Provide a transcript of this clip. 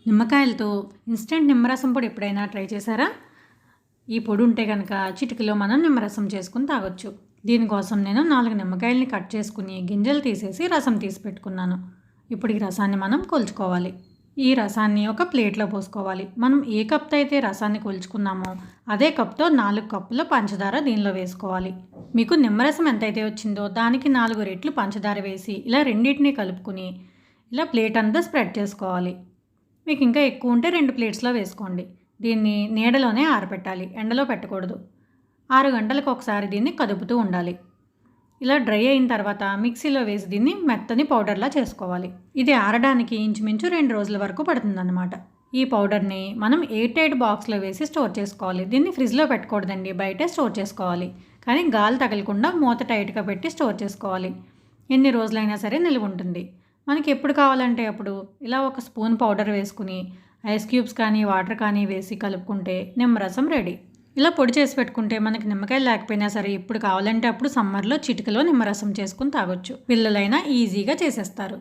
నిమ్మకాయలతో instant నిమ్మరసం పొడి ఎప్పుడైనా ట్రై చేశారా? ఈ పొడి ఉంటే కనుక చిటికలో మనం నిమ్మరసం చేసుకుని తాగొచ్చు. దీనికోసం నేను 4 నిమ్మకాయలని కట్ చేసుకుని గింజలు తీసేసి రసం తీసి పెట్టుకున్నాను. ఇప్పుడు ఈ రసాన్ని మనం కొలుచుకోవాలి. ఈ రసాన్ని ఒక ప్లేట్లో పోసుకోవాలి. మనం ఏ కప్తో అయితే రసాన్ని కొలుచుకున్నామో అదే కప్తో 4 కప్పుల పంచదార దీనిలో వేసుకోవాలి. మీకు నిమ్మరసం ఎంతైతే వచ్చిందో దానికి 4 రెట్లు పంచదార వేసి ఇలా రెండింటిని కలుపుకుని ఇలా ప్లేట్ అంతా స్ప్రెడ్ చేసుకోవాలి. మీకు ఇంకా ఎక్కువ ఉంటే 2 ప్లేట్స్లో వేసుకోండి. దీన్ని నీడలోనే ఆరబెట్టాలి, ఎండలో పెట్టకూడదు. 6 గంటలకు ఒకసారి దీన్ని కదుపుతూ ఉండాలి. ఇలా డ్రై అయిన తర్వాత మిక్సీలో వేసి దీన్ని మెత్తని పౌడర్లా చేసుకోవాలి. ఇది ఆరడానికి ఇంచుమించు 2 రోజుల వరకు పడుతుందన్నమాట. ఈ పౌడర్ని మనం ఎయిర్ టైట్ బాక్స్లో వేసి స్టోర్ చేసుకోవాలి. దీన్ని ఫ్రిడ్జ్లో పెట్టకూడదండి, బయటే స్టోర్ చేసుకోవాలి. కానీ గాలి తగలకుండా మూత టైట్గా పెట్టి స్టోర్ చేసుకోవాలి. ఎన్ని రోజులైనా సరే నిల్వ ఉంటుంది. మనకి ఎప్పుడు కావాలంటే అప్పుడు ఇలా ఒక స్పూన్ పౌడర్ వేసుకుని ఐస్ క్యూబ్స్ కానీ వాటర్ కానీ వేసి కలుపుకుంటే నిమ్మరసం రెడీ. ఇలా పొడి చేసి పెట్టుకుంటే మనకి నిమ్మకాయలు లేకపోయినా సరే ఎప్పుడు కావాలంటే అప్పుడు సమ్మర్లో చిటికలో నిమ్మరసం చేసుకుని తాగొచ్చు. పిల్లలైనా ఈజీగా చేసేస్తారు.